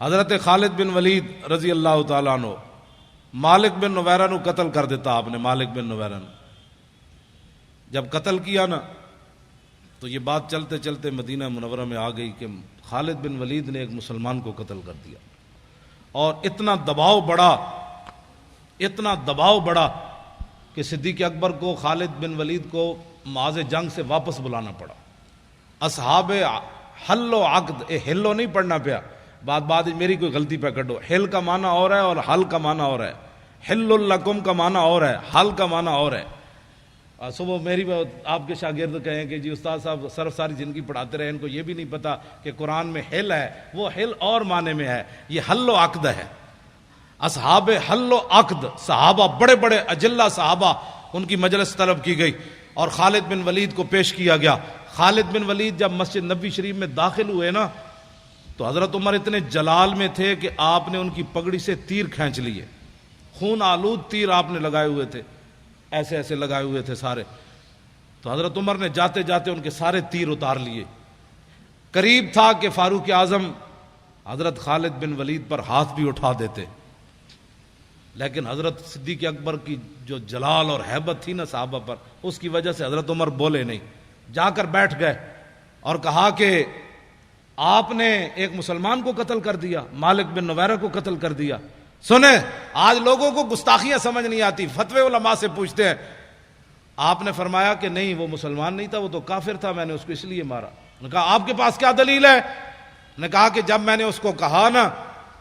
حضرت خالد بن ولید رضی اللہ تعالیٰ عنہ مالک بن نویرہ نو قتل کر دیتا آپ نے. مالک بن نویرہ نے جب قتل کیا نا تو یہ بات چلتے چلتے مدینہ منورہ میں آ گئی کہ خالد بن ولید نے ایک مسلمان کو قتل کر دیا. اور اتنا دباؤ بڑا کہ صدیق اکبر کو خالد بن ولید کو معاذ جنگ سے واپس بلانا پڑا. اصحاب حل و عقد، ہلو نہیں پڑھنا پیا، بات میری کوئی غلطی پہ کٹو. حل کا معنی اور ہے اور حل کا معنی اور ہے. حل لکم کا معنی اور ہے، حل کا معنی اور ہے. صبح میری آپ کے شاگرد کہیں کہ جی استاد صاحب صرف ساری زندگی پڑھاتے رہے، ان کو یہ بھی نہیں پتا کہ قرآن میں حل ہے. وہ حل اور معنی میں ہے، یہ حل و عقد ہے. اصحاب حل و عقد صحابہ، بڑے بڑے اجلہ صحابہ، ان کی مجلس طلب کی گئی اور خالد بن ولید کو پیش کیا گیا. خالد بن ولید جب مسجد نبوی شریف میں داخل ہوئے نا تو حضرت عمر اتنے جلال میں تھے کہ آپ نے ان کی پگڑی سے تیر کھینچ لیے. خون آلود تیر آپ نے لگائے ہوئے تھے، ایسے ایسے لگائے ہوئے تھے سارے. تو حضرت عمر نے جاتے جاتے ان کے سارے تیر اتار لیے. قریب تھا کہ فاروق اعظم حضرت خالد بن ولید پر ہاتھ بھی اٹھا دیتے، لیکن حضرت صدیق اکبر کی جو جلال اور ہیبت تھی نا صحابہ پر، اس کی وجہ سے حضرت عمر بولے نہیں. جا کر بیٹھ گئے اور کہا کہ آپ نے ایک مسلمان کو قتل کر دیا، مالک بن نویرہ کو قتل کر دیا. سنیں، آج لوگوں کو گستاخیاں سمجھ نہیں آتی، فتوے علماء سے پوچھتے ہیں. آپ نے فرمایا کہ نہیں، وہ مسلمان نہیں تھا، وہ تو کافر تھا، میں نے اس کو اس لیے مارا. نے کہا آپ کے پاس کیا دلیل ہے؟ نے کہا کہ جب میں نے اس کو کہا نا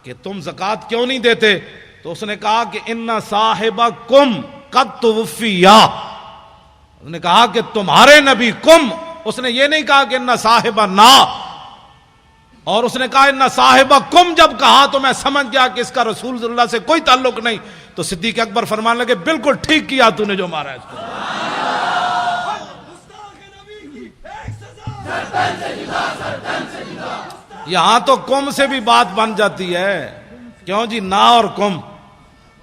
کہ تم زکوٰۃ کیوں نہیں دیتے تو اس نے کہا کہ ان صاحبکم قد توفیا. اس نے کہا کہ تمہارے نبی کم، اس نے یہ نہیں کہا کہ ان صاحبنا، اور اس نے کہا ان صاحبکم. جب کہا تو میں سمجھ گیا کہ اس کا رسول صلی اللہ سے کوئی تعلق نہیں. تو صدیق اکبر فرمانے لگے بالکل ٹھیک کیا تو نے جو مارا ہے اس کو. یہاں تو کم سے بھی بات بن جاتی ہے، کیوں جی نا اور کم.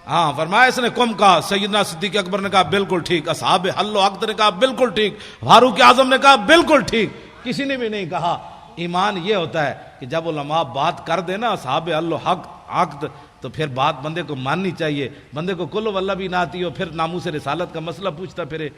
ہاں فرمایا اس نے کم کہا. سیدنا صدیق اکبر نے کہا بالکل ٹھیک، اصحاب حل و عقد نے کہا بالکل ٹھیک، فاروق اعظم نے کہا بالکل ٹھیک، کسی نے بھی نہیں کہا. ایمان یہ ہوتا ہے کہ جب علماء بات کر دے نا اصحاب حل و عقد تو پھر بات بندے کو ماننی چاہیے. بندے کو کل واللہ بھی نہ آتی ہو پھر ناموس رسالت کا مسئلہ پوچھتا پھرے.